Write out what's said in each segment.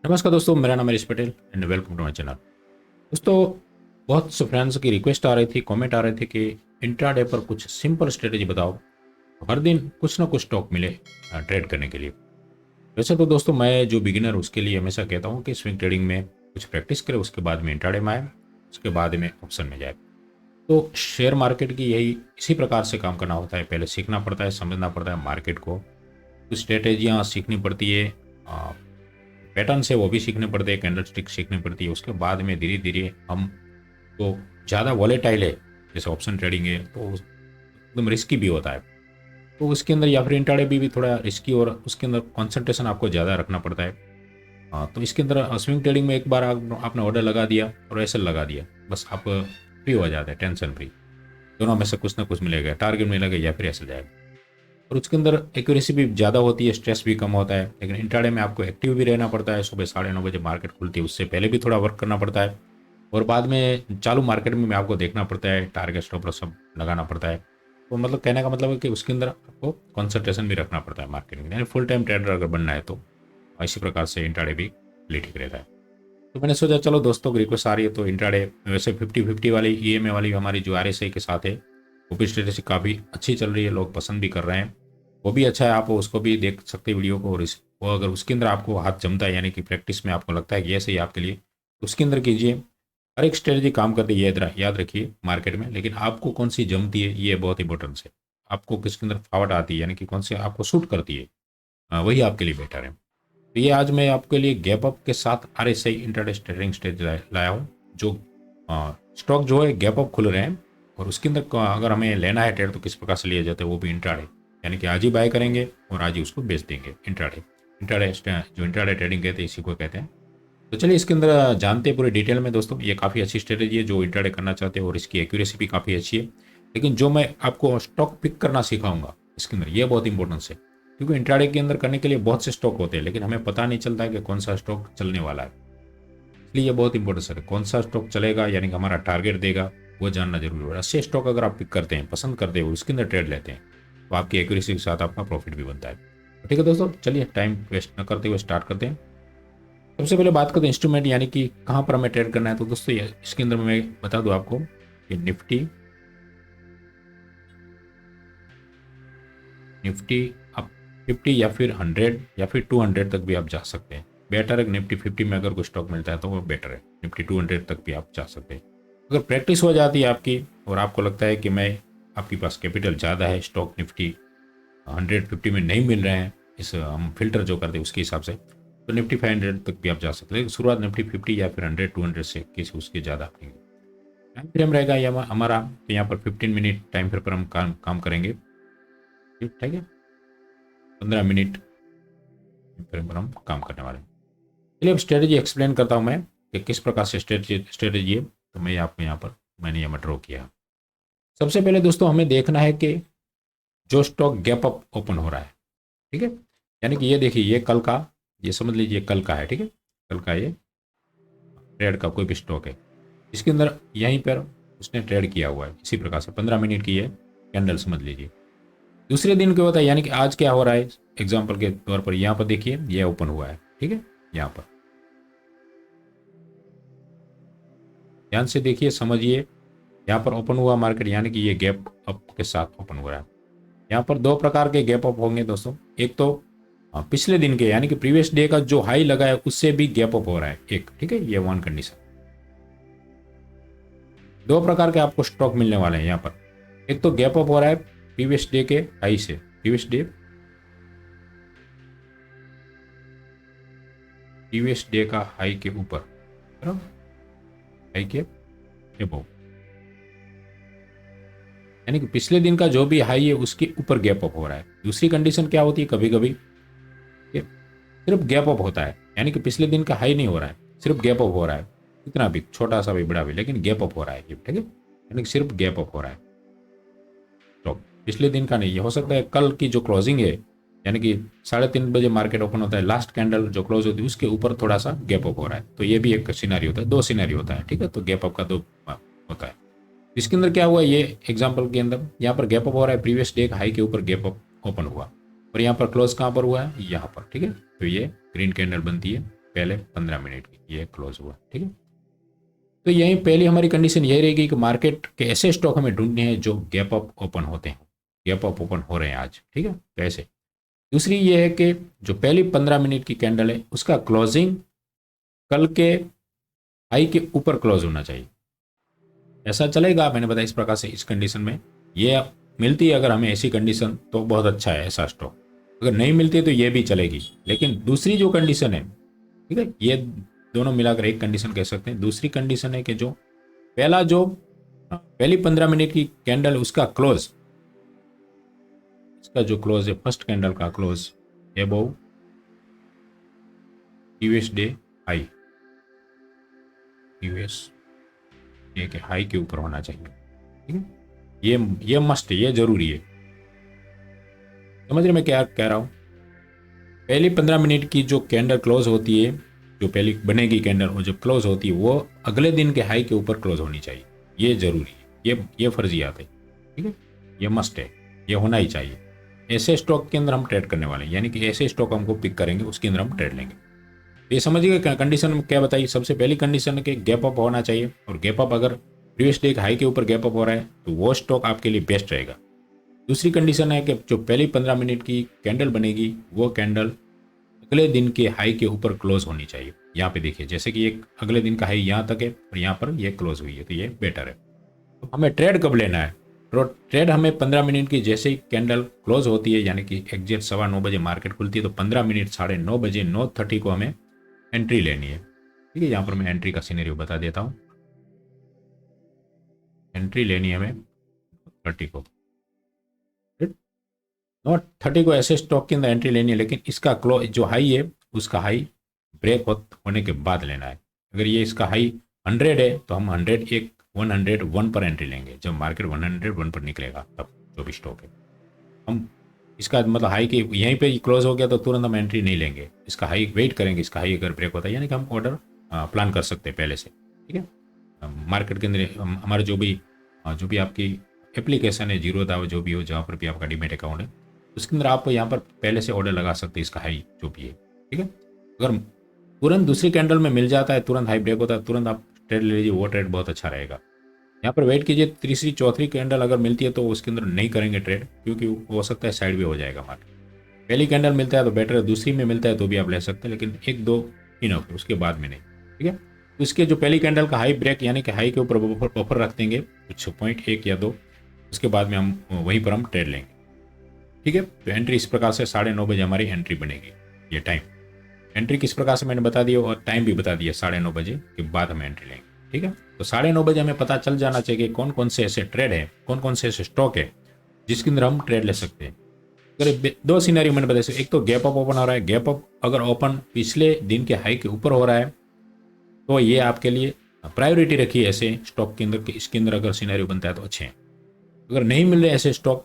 नमस्कार दोस्तों, मेरा नाम है Rishi Patel and welcome to my channel. दोस्तों, बहुत से फ्रेंड्स की रिक्वेस्ट आ रही थी, कमेंट आ रहे थे कि इंट्राडे पर कुछ सिंपल स्ट्रेटेजी बताओ, हर दिन कुछ ना कुछ स्टॉक मिले ट्रेड करने के लिए। वैसे तो दोस्तों, मैं जो बिगिनर उसके लिए हमेशा कहता हूँ कि स्विंग ट्रेडिंग में कुछ प्रैक्टिस करे, उसके बाद में इंट्राडे में आए, उसके बाद में ऑप्शन में जाए। तो शेयर मार्केट की यही इसी प्रकार से काम करना होता है। पहले सीखना पड़ता है, समझना पड़ता है मार्केट को, कुछ स्ट्रेटेजियाँ सीखनी पड़ती है, पैटर्न है वो भी सीखने पड़ते हैं, कैंडल स्टिक सीखनी पड़ती है। उसके बाद में धीरे धीरे हम तो ज़्यादा वॉलेटाइल है जैसे ऑप्शन ट्रेडिंग है तो एकदम रिस्की भी होता है, तो उसके अंदर या फिर इंट्राडे भी थोड़ा रिस्की और उसके अंदर कंसंट्रेशन आपको ज़्यादा रखना पड़ता है। हाँ, तो इसके अंदर स्विंग ट्रेडिंग में एक बार आपने ऑर्डर लगा दिया और एसएल लगा दिया, बस आप फ्री हो जाते हैं, टेंशन फ्री। दोनों में से कुछ ना कुछ मिलेगा, टारगेट मिलेगा या फिर एसएल जाएगा। और उसके अंदर एक्यूरेसी भी ज़्यादा होती है, स्ट्रेस भी कम होता है। लेकिन इंट्राडे में आपको एक्टिव भी रहना पड़ता है, सुबह 9:30 बजे मार्केट खुलती है, उससे पहले भी थोड़ा वर्क करना पड़ता है। और बाद में चालू मार्केट में आपको देखना पड़ता है, टारगेट स्टॉप लॉस सब लगाना पड़ता है। तो मतलब कहने का मतलब है कि उसके अंदर आपको कॉन्सेंट्रेशन भी रखना पड़ता है मार्केट में, यानी फुल टाइम ट्रेडर अगर बनना है तो इसी प्रकार से इंट्राडे भी ठीक रहता है। तो मैंने सोचा चलो दोस्तों की रिक्वेस्ट आ रही है तो इंट्राडे वैसे 50-50 वाली ईएमए वाली हमारी जो आरएसआई के साथ है वो भी स्ट्रेटेजी काफ़ी अच्छी चल रही है, लोग पसंद भी कर रहे हैं। वो भी अच्छा है, आप उसको भी देख सकते हैं वीडियो को। और वो अगर उसके अंदर आपको हाथ जमता है, यानी कि प्रैक्टिस में आपको लगता है कि ये सही आपके लिए, तो उसके अंदर कीजिए। हर एक स्ट्रेटेजी काम करती है, याद रखिए मार्केट में, लेकिन आपको कौन सी जमती है ये बहुत इंपॉर्टेंस है। आपको किसके अंदर फावट आती है, यानी कि कौन सी आपको सूट करती है, वही आपके लिए बेटर है। तो ये आज मैं आपके लिए गैप अप के साथ आरएसआई इंट्राडे ट्रेडिंग स्ट्रेटेजी लाया हूँ। जो स्टॉक जो है गैप अप खुल रहे हैं और उसके अंदर अगर हमें लेना है ट्रेड तो किस प्रकार से लिया जाता है, वो भी इंट्राडे, यानी कि आज ही बाय करेंगे और आज ही उसको बेच देंगे। इंट्राडे इंट्राडे जो इंट्राडे ट्रेडिंग कहते हैं इसी को कहते हैं। तो चलिए इसके अंदर जानते हैं पूरे डिटेल में दोस्तों। ये काफ़ी अच्छी स्ट्रेटेजी है जो इंट्राडे करना चाहते हैं और इसकी एक्यूरेसी भी काफ़ी अच्छी है। लेकिन जो मैं आपको स्टॉक पिक करना सिखाऊंगा इसके अंदर, ये बहुत इंपॉर्टेंस है, क्योंकि इंट्राडे के अंदर करने के लिए बहुत से स्टॉक होते हैं लेकिन हमें पता नहीं चलता है कि कौन सा स्टॉक चलने वाला है। इसलिए ये बहुत इंपॉर्टेंस है, कौन सा स्टॉक चलेगा यानी कि हमारा टारगेट देगा, वो जानना जरूरी है। अच्छे स्टॉक अगर आप पिक करते हैं, पसंद करते हैं, उसके अंदर ट्रेड लेते हैं, तो आपकी एक्यूरेसी के साथ आपका प्रॉफिट भी बनता है। तो ठीक है दोस्तों, चलिए टाइम वेस्ट न करते हुए स्टार्ट करते हैं। सबसे पहले बात करते हैं इंस्ट्रूमेंट, यानी कि कहाँ पर हमें ट्रेड करना है। तो दोस्तों ये इसके अंदर मैं बता दूं आपको कि निफ्टी निफ्टी आप 50 या फिर 100 या फिर 200 तक भी आप जा सकते हैं। बेटर है निफ्टी 50 में अगर कोई स्टॉक मिलता है तो वो बेटर है, निफ्टी 200 तक भी आप जा सकते हैं। अगर प्रैक्टिस हो जाती है आपकी और आपको लगता है कि मैं आपके पास कैपिटल ज़्यादा है, स्टॉक निफ्टी 150 में नहीं मिल रहे हैं, इस हम फिल्टर जो करते हैं उसके हिसाब से, तो निफ्टी 500 तक भी आप जा सकते हैं। शुरुआत निफ्टी 50 या फिर 100-200 से किसी उसके ज़्यादा नहीं। टाइम फ्रेम रहेगा ये हमारा, तो यहाँ पर 15 मिनट टाइम फ्रेम पर हम काम करेंगे। ठीक है, 15 मिनट फ्रेम पर हम काम करने वाले हैं। चलिए अब स्ट्रेटेजी एक्सप्लेन करता हूँ मैं कि किस प्रकार से स्ट्रेटेजी है। तो मैं आपको यहाँ पर मैंने ये ड्रॉ किया। सबसे पहले दोस्तों हमें देखना है कि जो स्टॉक गैप अप ओपन हो रहा है, ठीक है, यानी कि ये देखिए, ये कल का, ये समझ लीजिए कल का है, ठीक है, कल का ये ट्रेड का कोई भी स्टॉक है, इसके अंदर यहीं पर उसने ट्रेड किया हुआ है इसी प्रकार से 15 मिनट की है कैंडल समझ लीजिए। दूसरे दिन क्या होता है, यानी कि आज क्या हो रहा है, एग्जाम्पल के तौर पर यहाँ पर देखिए ये ओपन हुआ है, ठीक है, यहाँ पर ध्यान से देखिए समझिए, यहाँ पर ओपन हुआ मार्केट, यानी कि ये गैप अप के साथ ओपन हो रहा है। यहाँ पर दो प्रकार के गैप अप होंगे दोस्तों, एक तो पिछले दिन के यानी कि प्रीवियस डे का जो हाई लगा है उससे भी गैप अप हो रहा है एक, ठीक है, ये वन कंडीशन। दो प्रकार के आपको स्टॉक मिलने वाले हैं यहाँ पर, एक तो गैप अप हो रहा है प्रीवियस डे के हाई से, प्रीवियस डे का हाई के ऊपर, हाई के एबव, यानी कि पिछले दिन का जो भी हाई है उसके ऊपर गैप अप हो रहा है। दूसरी कंडीशन क्या होती है, कभी कभी सिर्फ गैप अप होता है, यानी कि पिछले दिन का हाई नहीं हो रहा है, सिर्फ गैप अप हो रहा है, इतना भी छोटा सा भी बड़ा भी, लेकिन गैप अप हो रहा है, ठीक है, यानी कि सिर्फ गैप अप हो रहा है। तो पिछले दिन का नहीं, ये हो सकता है कल की जो क्लोजिंग है, यानी कि 3:30 बजे मार्केट ओपन होता है, लास्ट कैंडल जो क्लोज होती है उसके ऊपर थोड़ा सा गैप अप हो रहा है, तो ये भी एक सिनेरियो होता है, दो सिनेरियो होता है, ठीक है, तो गैप अप का दो होता है। इसके अंदर क्या हुआ, ये एग्जाम्पल के अंदर यहाँ पर गैप अप हो रहा है, प्रीवियस डे हाई के ऊपर गैप अप ओपन हुआ और यहाँ पर क्लोज कहाँ पर हुआ है, यहाँ पर, ठीक है, तो ये ग्रीन कैंडल बनती है पहले 15 मिनट की, ये क्लोज हुआ। ठीक है, तो यही पहली हमारी कंडीशन यही रहेगी कि मार्केट के ऐसे स्टॉक हमें ढूंढने हैं जो गैप अप ओपन होते हैं, गैप अप ओपन हो रहे हैं आज। ठीक है, तो ऐसे। दूसरी ये है कि जो पहली 15 मिनट की कैंडल है उसका क्लोजिंग कल के हाई के ऊपर क्लोज होना चाहिए। ऐसा चलेगा, मैंने बताया इस प्रकार से। इस कंडीशन में ये मिलती है अगर हमें ऐसी कंडीशन तो बहुत अच्छा है ऐसा स्टॉक। अगर नहीं मिलती तो ये भी चलेगी। लेकिन दूसरी जो कंडीशन है, ठीक है, ये दोनों मिलाकर एक कंडीशन कह सकते हैं। दूसरी कंडीशन है कि जो पहली 15 मिनट की कैंडल उसका क्लोज, इसका जो क्लोज है फर्स्ट कैंडल का close above US day high, US day के हाई के ऊपर होना चाहिए। ठीक है, ये मस्ट है, ये जरूरी है। समझ रहे मैं क्या कह रहा हूं? पहली 15 मिनट की जो कैंडल क्लोज होती है, जो पहली बनेगी कैंडल और जब क्लोज होती है वो अगले दिन के हाई के ऊपर क्लोज होनी चाहिए। ये जरूरी है, ये फर्जियात है। ठीक है, ये मस्ट है, ये होना ही चाहिए। ऐसे स्टॉक के अंदर हम ट्रेड करने वाले हैं, यानी कि ऐसे स्टॉक हमको पिक करेंगे उसके अंदर हम ट्रेड लेंगे। तो ये समझिएगा कंडीशन क्या बताइए। सबसे पहली कंडीशन है कि गैप अप होना चाहिए, और गैप अप अगर प्रीवियस डे हाई के ऊपर गैप अप हो रहा है तो वो स्टॉक आपके लिए बेस्ट रहेगा। दूसरी कंडीशन है कि जो पहली 15 मिनट की कैंडल बनेगी वो कैंडल अगले दिन के हाई के ऊपर क्लोज होनी चाहिए। यहाँ पे देखिए, जैसे कि एक अगले दिन का हाई यहाँ तक है और यहाँ पर ये क्लोज हुई है, तो ये बेटर है। तो हमें ट्रेड कब लेना है? तो ट्रेड हमें 15 मिनट की जैसे ही कैंडल क्लोज होती है, यानी कि एग्जैक्ट 9:15 बजे मार्केट खुलती है, तो 15 मिनट 9:30 बजे 9:30 को हमें एंट्री लेनी है। ठीक है, यहाँ पर मैं एंट्री का सिनेरियो बता देता हूँ। एंट्री लेनी है हमें 30 को, 9:30 को ऐसे स्टॉक के अंदर एंट्री लेनी है, लेकिन इसका क्लोज जो हाई है उसका हाई ब्रेक होने के बाद लेना है। अगर ये इसका हाई 100 है तो हम 101 पर एंट्री लेंगे। जब मार्केट 101 पर निकलेगा तब जो भी स्टॉक है, हम इसका मतलब हाई के यहीं पे क्लोज हो गया तो तुरंत हम एंट्री नहीं लेंगे। इसका हाई वेट करेंगे, इसका हाई अगर ब्रेक होता है, यानी कि हम ऑर्डर प्लान कर सकते हैं पहले से। ठीक है, मार्केट के अंदर हमारे जो भी आपकी एप्लीकेशन है, जीरो दावा जो भी हो, जहाँ पर भी आपका डीमेट अकाउंट है, उसके अंदर आप यहाँ पर पहले से ऑर्डर लगा सकते हैं इसका हाई जो भी है। ठीक है, अगर तुरंत दूसरी कैंडल में मिल जाता है, तुरंत हाई ब्रेक होता है, तुरंत आप ट्रेड ले लीजिए, वो ट्रेड बहुत अच्छा रहेगा। यहाँ पर वेट कीजिए, तीसरी चौथी कैंडल अगर मिलती है तो उसके अंदर नहीं करेंगे ट्रेड, क्योंकि हो सकता है साइड भी हो जाएगा मार्केट। पहली कैंडल मिलता है तो बेटर है, दूसरी में मिलता है तो भी आप ले सकते हैं, लेकिन एक दो इनफ है, उसके बाद में नहीं। ठीक है, तो इसके जो पहली कैंडल का हाई ब्रेक, यानी कि हाई के ऊपर बफर रख देंगे कुछ पॉइंट 1 या 2, उसके बाद में हम वहीं पर हम ट्रेड लेंगे। ठीक है, तो एंट्री इस प्रकार से 9:30 बजे हमारी एंट्री बनेगी। ये टाइम एंट्री किस प्रकार से मैंने बता दिया, और टाइम भी बता दिया, 9:30 बजे के बाद हम एंट्री लेंगे। ठीक है, तो 9:30 बजे हमें पता चल जाना चाहिए कि कौन कौन से ऐसे ट्रेड है, कौन कौन से ऐसे स्टॉक है जिसके अंदर हम ट्रेड ले सकते हैं। अगर दो सिनेरियो मैंने बताया, एक तो गैप अप ओपन हो रहा है, गैप अप अगर ओपन पिछले दिन के हाई के ऊपर हो रहा है तो ये आपके लिए प्रायोरिटी रखिए ऐसे स्टॉक के अंदर, इसके अंदर अगर सिनेरियो बनता है तो अच्छे हैं। अगर नहीं मिल रहे ऐसे स्टॉक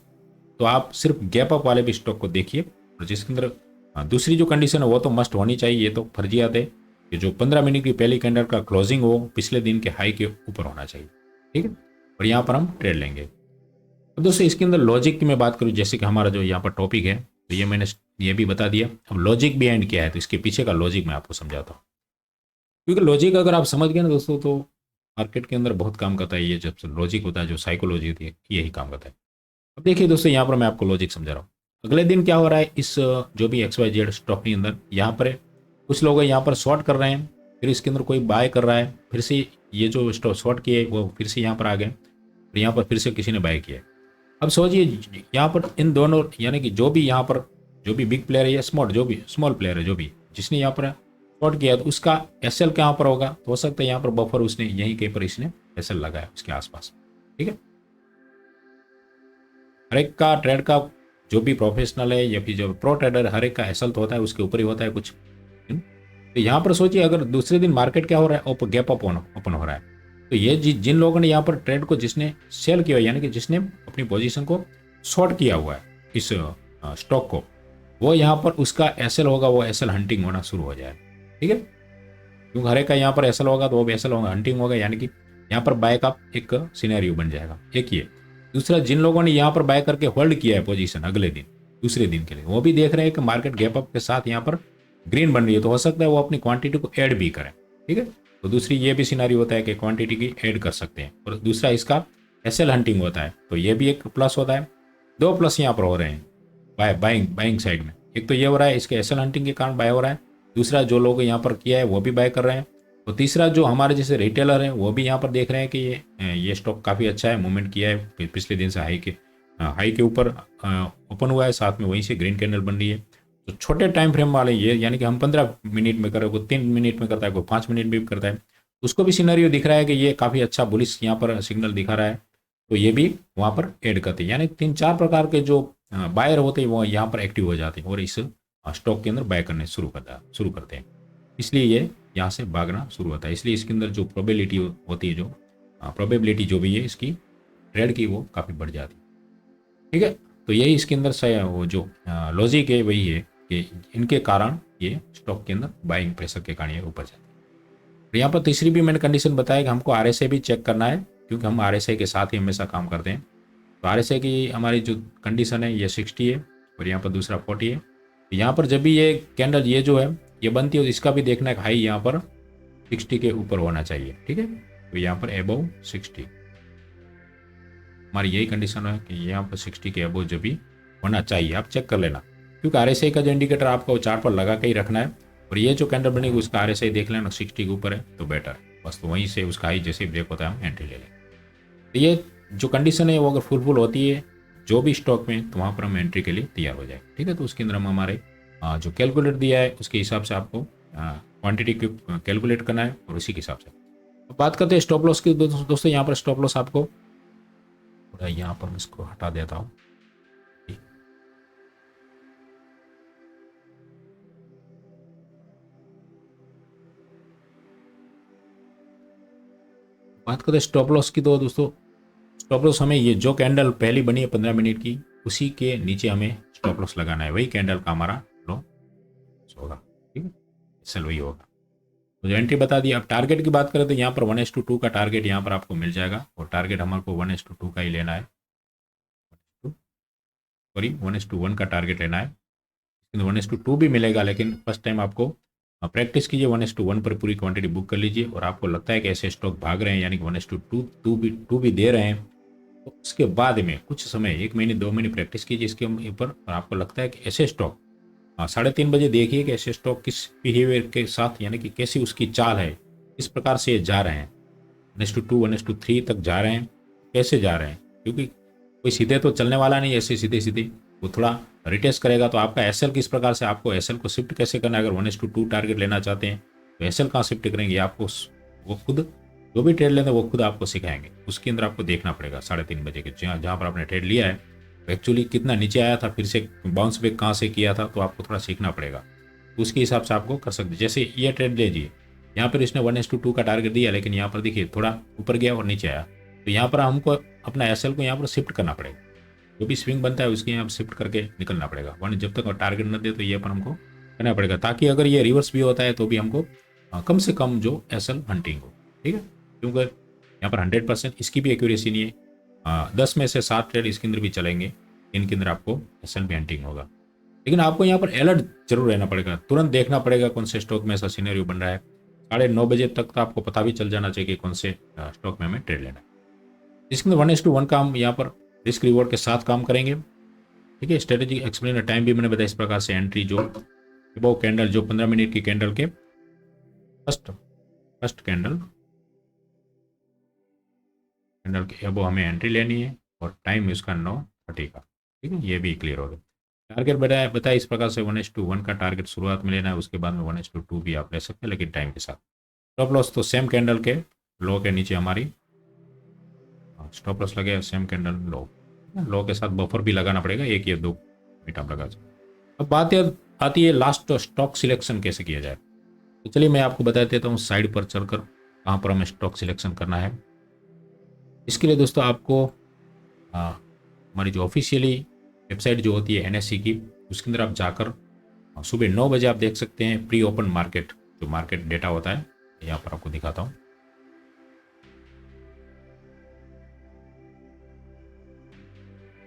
तो आप सिर्फ गैप अप वाले भी स्टॉक को देखिए, और जिसके अंदर दूसरी जो कंडीशन है वो तो मस्ट होनी चाहिए, ये तो फर्जियात है कि जो 15 मिनट की पहली कैंडल का क्लोजिंग हो पिछले दिन के हाई के ऊपर होना चाहिए। ठीक है, और यहाँ पर हम ट्रेड लेंगे। तो दोस्तों इसके अंदर लॉजिक की मैं बात करूँ, जैसे कि हमारा जो यहाँ पर टॉपिक है, तो ये मैंने ये भी बता दिया। अब लॉजिक बिहाइंड क्या है, तो इसके पीछे का लॉजिक मैं आपको समझाता हूँ, क्योंकि लॉजिक अगर आप समझ गए ना दोस्तों तो मार्केट के अंदर बहुत काम करता है। ये जब लॉजिक होता है, जो साइकोलॉजी होती है, यही काम करता है। अब देखिए दोस्तों, यहाँ पर मैं आपको लॉजिक समझा रहा हूँ। अगले दिन क्या हो रहा है, इस जो भी XYZ स्टॉक के अंदर यहाँ पर कुछ लोग यहाँ पर शॉर्ट कर रहे हैं, फिर इसके अंदर कोई बाय कर रहा है, फिर से ये जो स्टॉक शॉर्ट किए वो फिर से यहाँ पर आ गए, फिर यहाँ पर फिर से किसी ने बाय किया। अब सोचिए यहाँ पर इन दोनों, यानी कि जो भी यहाँ पर जो भी बिग प्लेयर है या स्मॉल प्लेयर है, जो भी जिसने यहाँ पर शॉर्ट किया, तो उसका SL कहाँ पर होगा, तो हो सकता है यहाँ पर बफर उसने यहीं कहीं पर इसने SL लगाया उसके आसपास। ठीक है, हर एक का ट्रेड का जो भी प्रोफेशनल है या फिर जो प्रो ट्रेडर, हर एक का एसल तो होता है, उसके ऊपर ही होता है कुछ। तो यहाँ पर सोचिए अगर दूसरे दिन मार्केट क्या हो रहा है, गैप ओपन हो रहा है, तो ये जिन लोगों ने यहाँ पर ट्रेड को जिसने सेल किया, यानी कि जिसने अपनी पोजीशन को शॉर्ट किया हुआ है इस स्टॉक को, वो यहाँ पर उसका एसएल होगा, वो एसएल हंटिंग होना शुरू हो जाए। ठीक है, क्योंकि हर एक का यहाँ पर एसएल होगा तो वो भी एसएल होगा, हंटिंग होगा, यानी कि यहाँ पर बाय का एक सिनेरियो बन जाएगा। एक ये। दूसरा, जिन लोगों ने यहाँ पर बाय करके होल्ड किया है पोजीशन अगले दिन दूसरे दिन के लिए, वो भी देख रहे हैं कि मार्केट गैप अप के साथ यहाँ पर ग्रीन बन रही है तो हो सकता है वो अपनी क्वांटिटी को ऐड भी करें। ठीक है, तो दूसरी ये भी सिनारी होता है कि क्वांटिटी की ऐड कर सकते हैं। और दूसरा इसका एसएल हंटिंग होता है, तो ये भी एक प्लस होता है। दो प्लस यहाँ पर हो रहे हैं बाइंग बाइंग साइड में। एक तो ये हो रहा है इसके एसएल हंटिंग के कारण बाय हो रहा है, दूसरा जो लोग यहाँ पर किया है वो भी बाय कर रहे हैं, और तीसरा जो हमारे जैसे रिटेलर हैं वो भी यहाँ पर देख रहे हैं कि ये स्टॉक काफ़ी अच्छा है, मूवमेंट किया है पिछले दिन से हाई के ऊपर ओपन हुआ है, साथ में वहीं से ग्रीन कैंडल बन रही है। तो छोटे टाइम फ्रेम वाले ये, यानी कि हम 15 मिनट में करें, कोई 3 मिनट में करता है, कोई 5 मिनट में भी करता है, उसको भी सिनेरियो दिख रहा है कि ये काफ़ी अच्छा बुलिश यहाँ पर सिग्नल दिखा रहा है, तो ये भी वहाँ पर ऐड करते हैं। यानी 3-4 प्रकार के जो बायर होते हैं वो यहाँ पर एक्टिव हो जाते हैं और इस स्टॉक के अंदर बाय करने शुरू करते हैं। इसलिए ये यहाँ से भागना शुरू होता है। इसलिए इसके अंदर जो प्रोबेबिलिटी होती है, जो प्रोबेबिलिटी जो भी है इसकी ट्रेड की, वो काफ़ी बढ़ जाती है। ठीक है, तो यही इसके अंदर वो जो लॉजिक है वही है कि इनके कारण ये स्टॉक के अंदर बाइंग प्रेशर के कारण ये ऊपर जाता है। और यहाँ पर तीसरी भी मैंने कंडीशन बताया कि हमको आरएसआई भी चेक करना है, क्योंकि हम आरएसआई के साथ ही हमेशा काम करते हैं। तो आरएसआई की हमारी जो कंडीशन है ये 60 है और यहाँ पर दूसरा 40 है। तो यहाँ पर जब भी ये कैंडल ये जो है ये बनती है तो इसका भी देखना है हाई यहाँ पर 60 के ऊपर होना चाहिए। ठीक है, तो यहाँ पर एबव 60 हमारी यही कंडीशन है कि यहाँ पर 60 के अबव जब भी होना चाहिए। आप चेक कर लेना, क्योंकि आरएसआई का जो इंडिकेटर आपको चार्ट पर लगा के ही रखना है, और ये जो कैंडल बनेगी उसका आरएसआई देख लेना 60 के ऊपर है तो बेटर है बस। तो वहीं से उसका हाई जैसे ब्रेक होता है हम एंट्री ले लें। तो ये जो कंडीशन है वो अगर फुलफुल होती है जो भी स्टॉक में, तो वहाँ पर हम एंट्री के लिए तैयार हो जाए। ठीक है, तो उसके अंदर हम हमारे जो कैलकुलेटर दिया है उसके हिसाब से आपको क्वांटिटी कैलकुलेट करना है और उसी के हिसाब से। अब बात करते हैं स्टॉप लॉस की। दोस्तों यहाँ पर स्टॉप लॉस आपको थोड़ा यहाँ पर मैं इसको हटा देता हूँ। बात करते हैं स्टॉप लॉस की, तो दोस्तों स्टॉप लॉस हमें ये जो कैंडल पहली बनी है 15 मिनट की उसी के नीचे हमें स्टॉप लॉस लगाना है, वही कैंडल का हमारा लॉस होगा। ठीक है, चल वही होगा। तो जो एंट्री बता दी। अब टारगेट की बात करें तो यहाँ पर 1:2 का टारगेट यहाँ पर आपको मिल जाएगा, और टारगेट हमारे को 1:2 का ही लेना है, सॉरी 1:1 का टारगेट लेना है। 1:2 भी मिलेगा, लेकिन फर्स्ट टाइम आपको प्रैक्टिस कीजिए 1:1 पर पूरी क्वांटिटी बुक कर लीजिए, और आपको लगता है कि ऐसे स्टॉक भाग रहे हैं यानी कि 1:2 भी दे रहे हैं, तो उसके बाद में कुछ समय 1 महीने 2 महीने प्रैक्टिस कीजिए इसके ऊपर, और आपको लगता है कि ऐसे स्टॉक 3:30 बजे देखिए कि ऐसे स्टॉक किस बिहेवियर के साथ, यानी कि कैसी उसकी चाल है, किस प्रकार से ये जा रहे हैं, 1:2 1:3 तक जा रहे हैं, कैसे जा रहे हैं, क्योंकि कोई सीधे तो चलने वाला नहीं, ऐसे सीधे सीधे वो थोड़ा रिटेस्ट करेगा। तो आपका एसएल किस प्रकार से, आपको एसएल को शिफ्ट कैसे करना है, अगर 1:2 टारगेट लेना चाहते हैं तो एसएल कहाँ शिफ्ट करेंगे आपको, वो खुद जो भी ट्रेड लेते हैं वो खुद आपको सिखाएंगे। उसके अंदर आपको देखना पड़ेगा 3:30 बजे के जहाँ पर आपने ट्रेड लिया है एक्चुअली कितना नीचे आया था, फिर से बाउंस बैक कहाँ से किया था, तो आपको थोड़ा सीखना पड़ेगा। उसके हिसाब से आपको कर सकते। जैसे ये ट्रेड लीजिए, यहाँ पर इसने 1:2 का टारगेट दिया, लेकिन यहाँ पर देखिए थोड़ा ऊपर गया और नीचे आया, तो यहाँ पर हमको अपना एसएल को यहाँ पर शिफ्ट करना पड़ेगा। जो भी स्विंग बनता है उसके यहाँ शिफ्ट करके निकलना पड़ेगा, वन जब तक टारगेट न दे तो ये पर हमको करना पड़ेगा, ताकि अगर ये रिवर्स भी होता है तो भी हमको कम से कम जो एसएल हंटिंग हो। ठीक है, क्योंकि यहाँ पर 100% इसकी भी एक्यूरेसी नहीं है। 10 में से 7 ट्रेड इसके अंदर भी चलेंगे, इनके अंदर आपको एसएल भी हंटिंग होगा। लेकिन आपको यहाँ पर अलर्ट जरूर रहना पड़ेगा, तुरंत देखना पड़ेगा कौन से स्टॉक में ऐसा सिनेरियो बन रहा है। 9:30 बजे तक तो आपको पता भी चल जाना चाहिए कि कौन से स्टॉक में हमें ट्रेड लेना है। इसके अंदर 1:1 का हम यहाँ पर रिस्क रिवॉर्ड के साथ काम करेंगे। ठीक है, स्ट्रेटेजी एक्सप्लेन टाइम भी मैंने बताया इस प्रकार से। एंट्री जो वो कैंडल जो 15 मिनट की कैंडल के फर्स्ट कैंडल के अबो हमें एंट्री लेनी है, और टाइम इसका 9:30 का। ठीक है, ये भी क्लियर हो गया। टारगेट बताया इस प्रकार से 1:1 का टारगेट शुरुआत में लेना है, उसके बाद में 1:2 भी आप ले सकते हैं, लेकिन टाइम के साथ। स्टॉप लॉस तो सेम कैंडल के लो के नीचे हमारी स्टॉप लॉस लगे, सेम कैंडल लो के साथ बफर भी लगाना पड़ेगा, 1 या 2 मिनट आप लगा सकते। अब बात आती है लास्ट स्टॉक सिलेक्शन कैसे किया जाए। तो चलिए मैं आपको बता देता हूँ साइड पर चलकर कहाँ पर हमें स्टॉक सिलेक्शन करना है। इसके लिए दोस्तों आपको हमारी जो ऑफिशियली वेबसाइट जो होती है एनएससी की, उसके अंदर आप जाकर सुबह 9 बजे आप देख सकते हैं प्री ओपन मार्केट, जो मार्केट डेटा होता है यहाँ पर आपको दिखाता हूँ।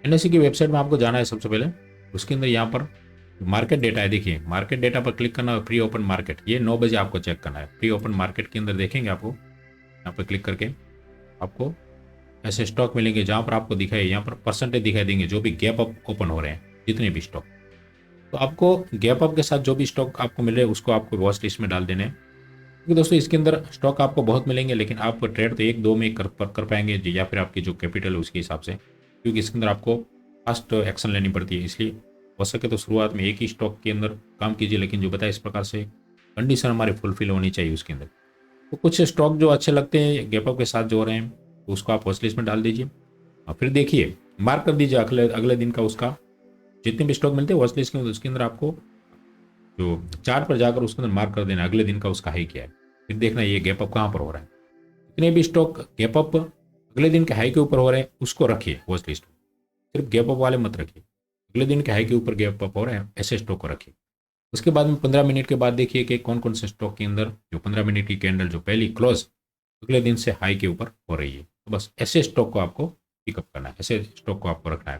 एनएससी की वेबसाइट में आपको जाना है सबसे पहले। उसके अंदर यहाँ पर मार्केट डेटा है, देखिए मार्केट डेटा पर क्लिक करना है, प्री ओपन मार्केट, ये 9 बजे आपको चेक करना है। प्री ओपन मार्केट के अंदर देखेंगे आपको यहाँ पर क्लिक करके आपको ऐसे स्टॉक मिलेंगे जहाँ पर आपको दिखाई, यहाँ पर परसेंटेज दिखाई देंगे जो भी गैप अप ओपन हो रहे हैं, जितने भी स्टॉक। तो आपको गैप अप के साथ जो भी स्टॉक आपको मिल रहे हैं उसको आपको वॉच लिस्ट में डाल देने हैं। क्योंकि दोस्तों इसके अंदर स्टॉक आपको बहुत मिलेंगे, लेकिन आप ट्रेड तो एक दो में कर पाएंगे या फिर आपकी जो कैपिटल है उसके हिसाब से, क्योंकि इसके अंदर आपको फास्ट एक्शन लेनी पड़ती है। इसलिए हो सके तो शुरुआत में एक ही स्टॉक के अंदर काम कीजिए, लेकिन जो बताया इस प्रकार से कंडीशन हमारी फुलफिल होनी चाहिए उसके अंदर। तो कुछ स्टॉक जो अच्छे लगते हैं गैप अप के साथ जो हो रहे हैं तो उसको आप वॉच लिस्ट में डाल दीजिए और फिर देखिए मार्क कर दीजिए अगले अगले दिन का उसका, जितने भी स्टॉक मिलते हैं वॉच लिस्ट के अंदर उसके अंदर आपको जो चार्ट पर जाकर उसके अंदर मार्क कर देना अगले दिन का उसका हाई क्या है। फिर देखना ये गैप अप कहाँ पर हो रहा है। जितने भी स्टॉक गैप अप अगले दिन के हाई के ऊपर हो रहे हैं उसको रखिए वॉच लिस्ट में, सिर्फ गैप अप वाले मत रखिए। अगले दिन के हाई के ऊपर गैप अप हो रहे हैं ऐसे स्टॉक को रखिए। उसके बाद में 15 मिनट के बाद देखिए कि कौन कौन से स्टॉक के अंदर जो 15 मिनट की कैंडल जो पहली क्लोज अगले दिन से हाई के ऊपर हो रही है, तो बस ऐसे स्टॉक को आपको पिकअप करना है, ऐसे स्टॉक को आपको रखना है।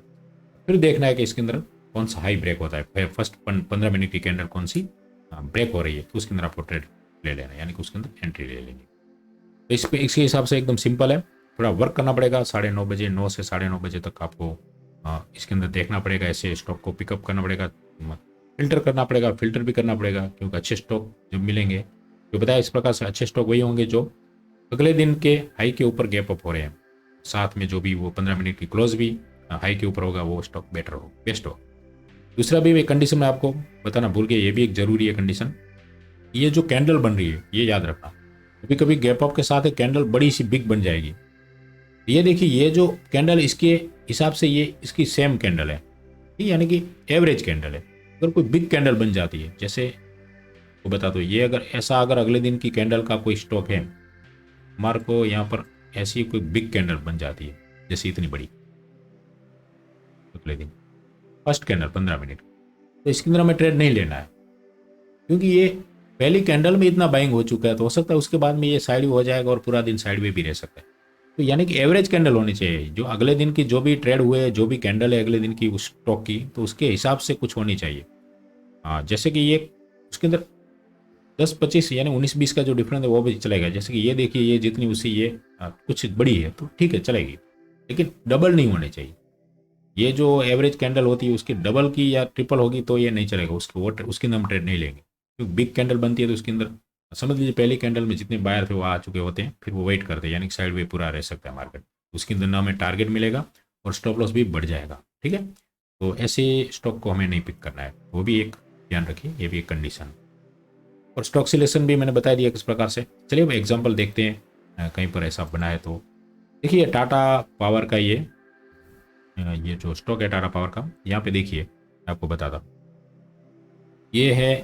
फिर देखना है कि इसके अंदर कौन सा हाई ब्रेक होता है, फर्स्ट 15 मिनट की कैंडल कौन सी ब्रेक हो रही है तो उसके अंदर आपको ट्रेड ले लेना है, यानी कि उसके अंदर एंट्री ले लेनी। तो इसके हिसाब से एकदम सिंपल है, थोड़ा वर्क करना पड़ेगा। 9:30 बजे 9 से 9:30 बजे तक आपको इसके अंदर देखना पड़ेगा, ऐसे स्टॉक को पिकअप करना पड़ेगा, फिल्टर करना पड़ेगा, फिल्टर भी करना पड़ेगा, क्योंकि अच्छे स्टॉक जब मिलेंगे जो बताया इस प्रकार से अच्छे स्टॉक वही होंगे जो अगले दिन के हाई के ऊपर गैप अप हो रहे हैं, साथ में जो भी वो 15 मिनट की क्लोज भी हाई के ऊपर होगा वो स्टॉक बेटर हो, बेस्ट हो। दूसरा भी एक कंडीशन मैं आपको बताना भूल गया, ये भी एक जरूरी है कंडीशन, ये जो कैंडल बन रही है ये याद रखना। कभी कभी गैप अप के साथ एक कैंडल बड़ी सी बिग बन जाएगी। ये देखिए ये जो कैंडल इसके हिसाब से ये इसकी सेम कैंडल है, ठीक, यानी कि एवरेज कैंडल है। अगर कोई बिग कैंडल बन जाती है, जैसे वो बता दो ये अगर ऐसा अगर अगले दिन की कैंडल का कोई स्टॉक है हमारे को यहाँ पर ऐसी कोई बिग कैंडल बन जाती है जैसे इतनी बड़ी अगले दिन फर्स्ट कैंडल 15 मिनट, तो इसके अंदर हमें ट्रेड नहीं लेना है, क्योंकि ये पहली कैंडल में इतना बाइंग हो चुका है, तो हो सकता है उसके बाद में ये साइड हो जाएगा और पूरा दिन साइड भी रह सकता है। तो यानी कि एवरेज कैंडल होनी चाहिए, जो अगले दिन की जो भी ट्रेड हुए जो भी कैंडल है अगले दिन की उस स्टॉक की, तो उसके हिसाब से कुछ होनी चाहिए। हाँ, जैसे कि ये उसके अंदर 10-25 यानी 19-20 का जो डिफरेंस है वो भी चलेगा। जैसे कि ये देखिए ये जितनी उसी ये कुछ बड़ी है तो ठीक है चलेगी, लेकिन डबल नहीं होनी चाहिए। ये जो एवरेज कैंडल होती है उसकी डबल की या ट्रिपल होगी तो ये नहीं चलेगा, उसके अंदर हम ट्रेड नहीं लेंगे, क्योंकि बिग कैंडल बनती है तो उसके अंदर समझ लीजिए पहली कैंडल में जितने बायर थे वो आ चुके होते हैं, फिर वो वेट करते हैं, यानी कि साइड वे पूरा रह सकता है मार्केट, उसके अंदर ना हमें टारगेट मिलेगा और स्टॉप लॉस भी बढ़ जाएगा। ठीक है, तो ऐसे स्टॉक को हमें नहीं पिक करना है, वो भी एक ध्यान रखिए, ये भी एक कंडीशन। और स्टॉक सिलेक्शन भी मैंने बता दिया किस प्रकार से। चलिए अब एग्जाम्पल देखते हैं, कहीं पर ऐसा बना है तो देखिए टाटा पावर का ये जो स्टॉक है टाटा पावर का, यहाँ पे देखिए मैं आपको बताता हूँ, ये है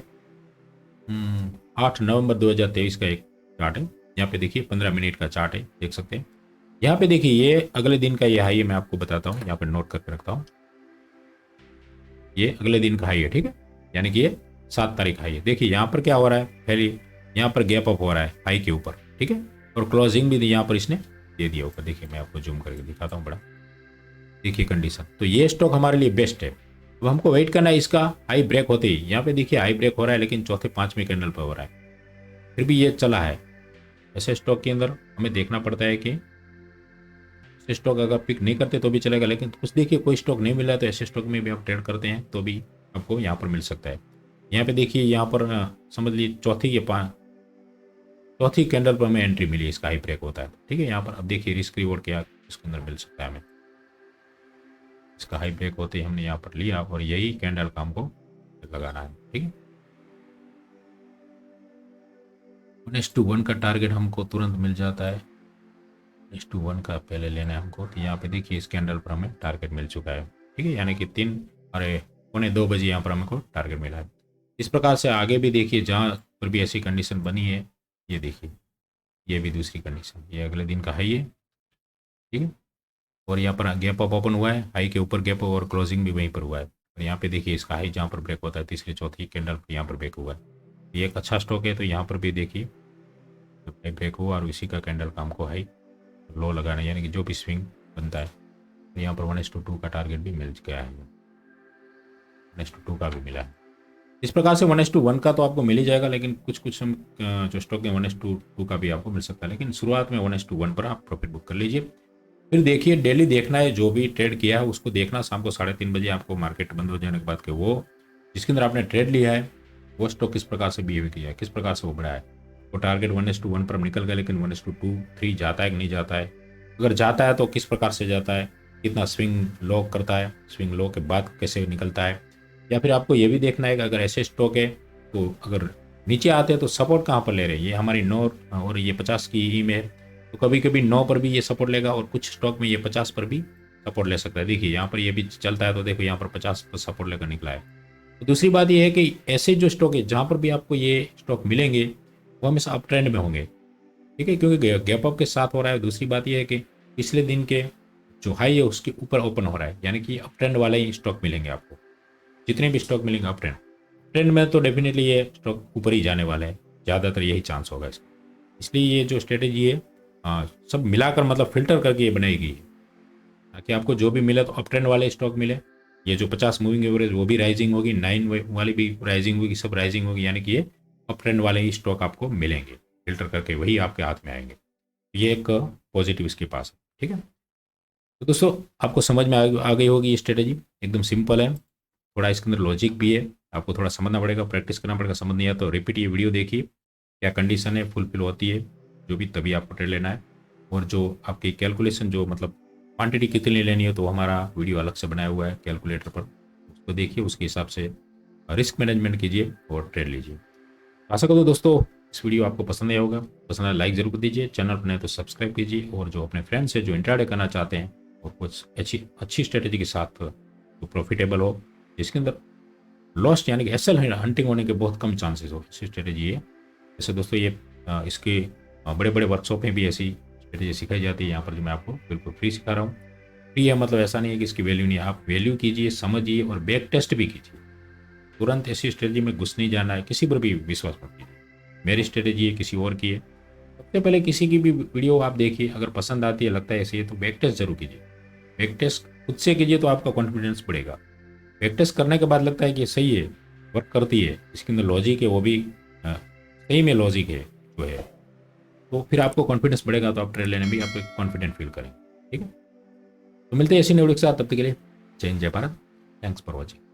8 नवंबर 2023 का एक चार्ट है। यहाँ पे देखिए 15 मिनट का चार्ट है, देख सकते हैं। यहाँ पे देखिए ये अगले दिन का ये हाई है, मैं आपको बताता हूँ, यहाँ पे नोट करके रखता हूँ, ये अगले दिन का हाई है, ठीक है, यानी कि ये 7 तारीख हाई है। देखिए यहाँ पर क्या हो रहा है, पहले यहाँ पर गैप अप हो रहा है हाई के ऊपर, ठीक है, और क्लोजिंग भी यहाँ पर इसने दे दिया ऊपर। देखिए मैं आपको जूम करके दिखाता हूँ बड़ा, देखिए कंडीशन, तो ये स्टॉक हमारे लिए बेस्ट है। अब हमको वेट करना है इसका हाई ब्रेक होते ही। यहाँ पे देखिए हाई ब्रेक हो रहा है लेकिन चौथे पांचवें कैंडल पर हो रहा है, फिर भी ये चला है। ऐसे स्टॉक के अंदर हमें देखना पड़ता है कि ऐसे स्टॉक अगर पिक नहीं करते तो भी चलेगा, लेकिन कुछ देखिए कोई स्टॉक नहीं मिला है तो ऐसे स्टॉक में भी आप ट्रेड करते हैं तो भी आपको यहाँ पर मिल सकता है। यहाँ पे देखिए यहाँ पर समझ लीजिए चौथी कैंडल पर हमें एंट्री मिली, इसका हाई ब्रेक होता है, ठीक है। यहाँ पर अब देखिए रिस्क रिवॉर्ड क्या इसके अंदर मिल सकता है हमें, इसका हाई ब्रेक होते ही हमने यहाँ पर लिया और यही कैंडल का हमको लगाना है, ठीक है। 1:1 का टारगेट हमको तुरंत मिल जाता है, 1:1 का पहले लेना है हमको। तो यहाँ पे देखिए इस कैंडल पर हमें टारगेट मिल चुका है, ठीक है, यानी कि 3:45 यहाँ पर हमको टारगेट मिला है। इस प्रकार से आगे भी देखिए जहाँ पर भी ऐसी कंडीशन बनी है, ये देखिए ये भी दूसरी कंडीशन, ये अगले दिन का हाई है, ठीक है, और यहाँ पर गैप अप ओपन हुआ है, हाई के ऊपर गैप और क्लोजिंग भी वहीं पर हुआ है। और यहाँ पे देखिए इसका हाई जहाँ पर ब्रेक होता है तीसरी चौथी कैंडल पर यहाँ पर ब्रेक हुआ है, ये एक अच्छा स्टॉक है। तो यहाँ पर भी देखिए हाई ब्रेक हुआ और इसी का कैंडल का हमको हाई लो लगाना है, यानी कि जो भी स्विंग बनता है। तो यहाँ पर 1:2 का टारगेट भी मिल गया है, 1:2 का भी मिला है। इस प्रकार से 1:1 का तो आपको मिल ही जाएगा, लेकिन कुछ कुछ हम जो स्टॉक है 1:2 का भी आपको मिल सकता है, लेकिन शुरुआत में 1:1 पर आप प्रॉफिट बुक कर लीजिए। फिर देखिए डेली देखना है, जो भी ट्रेड किया है उसको देखना, शाम को 3:30 बजे आपको मार्केट बंद हो जाने के बाद के वो जिसके अंदर आपने ट्रेड लिया है वो स्टॉक किस प्रकार से बिहेव किया है, किस प्रकार से वो बढ़ा है। वो टारगेट 1:1 पर निकल गया, लेकिन 1:2-3 जाता है कि नहीं जाता है, अगर जाता है तो किस प्रकार से जाता है, कितना स्विंग लो करता है, स्विंग लो के बाद कैसे निकलता है। या फिर आपको ये भी देखना है कि अगर ऐसे स्टॉक है तो अगर नीचे आते हैं तो सपोर्ट कहाँ पर ले रहे हैं। ये हमारी 9 और ये 50 की ई में है, तो कभी कभी 9 पर भी ये सपोर्ट लेगा और कुछ स्टॉक में ये 50 पर भी सपोर्ट ले सकता है। देखिए यहाँ पर ये भी चलता है, तो देखो यहाँ पर 50 पर सपोर्ट लेकर निकला है। तो दूसरी बात ये है कि ऐसे जो स्टॉक है जहाँ पर भी आपको ये स्टॉक मिलेंगे वो हमेशा अप ट्रेंड में होंगे, ठीक है, क्योंकि गैप अप के साथ हो रहा है। दूसरी बात ये है कि पिछले दिन के जो हाई है उसके ऊपर ओपन हो रहा है, यानी कि अप ट्रेंड वाले ही स्टॉक मिलेंगे आपको। जितने भी स्टॉक मिलेंगे अप ट्रेंड, ट्रेंड में तो डेफिनेटली ये स्टॉक ऊपर ही जाने वाले हैं, ज़्यादातर यही चांस होगा इसका। इसलिए ये जो स्ट्रेटेजी है सब मिलाकर मतलब फिल्टर करके ये बनाई गई है, ताकि आपको जो भी मिले तो अप ट्रेंड वाले स्टॉक मिले। ये जो 50 मूविंग एवरेज वो भी राइजिंग होगी, 9 वाली भी राइजिंग होगी, सब राइजिंग होगी, यानी कि ये अप ट्रेंड वाले ही स्टॉक आपको मिलेंगे, फिल्टर करके वही आपके हाथ में आएंगे। ये एक पॉजिटिव इसके पास है, ठीक है। तो दोस्तों आपको समझ में आ गई होगी ये स्ट्रेटेजी, एकदम सिंपल है, थोड़ा इसके अंदर लॉजिक भी है, आपको थोड़ा समझना पड़ेगा, प्रैक्टिस करना पड़ेगा। समझ नहीं आया तो रिपीट ये वीडियो देखिए, क्या कंडीशन है फुलफिल होती है जो भी, तभी आपको ट्रेड लेना है। और जो आपकी कैलकुलेशन जो मतलब क्वांटिटी कितनी लेनी है तो हमारा वीडियो अलग से बनाया हुआ है कैलकुलेटर पर, उसको देखिए, उसके हिसाब से रिस्क मैनेजमेंट कीजिए और ट्रेड लीजिए। आशा करो दोस्तों इस वीडियो आपको पसंद आया होगा, पसंद आया लाइक जरूर कर दीजिए, चैनल पर नए तो सब्सक्राइब कीजिए, और जो अपने फ्रेंड्स है जो इंट्राडे करना चाहते हैं और कुछ अच्छी स्ट्रेटेजी के साथ जो प्रॉफिटेबल हो, जिसके अंदर लॉस्ट यानी कि एसएल हंटिंग होने के बहुत कम चांसेस हो, ऐसी स्ट्रेटेजी है। जैसे दोस्तों ये इसके बड़े बड़े वर्कशॉप में भी ऐसी स्ट्रेटेजी सिखाई जाती है, यहाँ पर जो मैं आपको बिल्कुल फ्री सिखा रहा हूँ। फ्री है मतलब ऐसा नहीं है कि इसकी वैल्यू नहीं है, आप वैल्यू कीजिए, समझिए और बैक टेस्ट भी कीजिए। तुरंत ऐसी स्ट्रेटेजी में घुस नहीं जाना है, किसी पर भी विश्वास मत कीजिए। मेरी स्ट्रेटेजी है, किसी और की है। सबसे पहले किसी की भी वीडियो आप देखिए, अगर पसंद आती है, लगता है ऐसी है, तो बैक टेस्ट जरूर कीजिए। बैक टेस्ट खुद से कीजिए तो आपका कॉन्फिडेंस बढ़ेगा। बैक टेस्ट करने के बाद लगता है कि सही है, वर्क करती है, इसके अंदर लॉजिक है, वो भी सही में लॉजिक है जो है, तो फिर आपको कॉन्फिडेंस बढ़ेगा, तो आप ट्रेड लेने में भी आप कॉन्फिडेंट फील करेंगे, ठीक है। तो मिलते हैं ऐसी वीडियो के साथ, तब तक के लिए जय हिंद, जय भारत, थैंक्स फॉर वॉचिंग।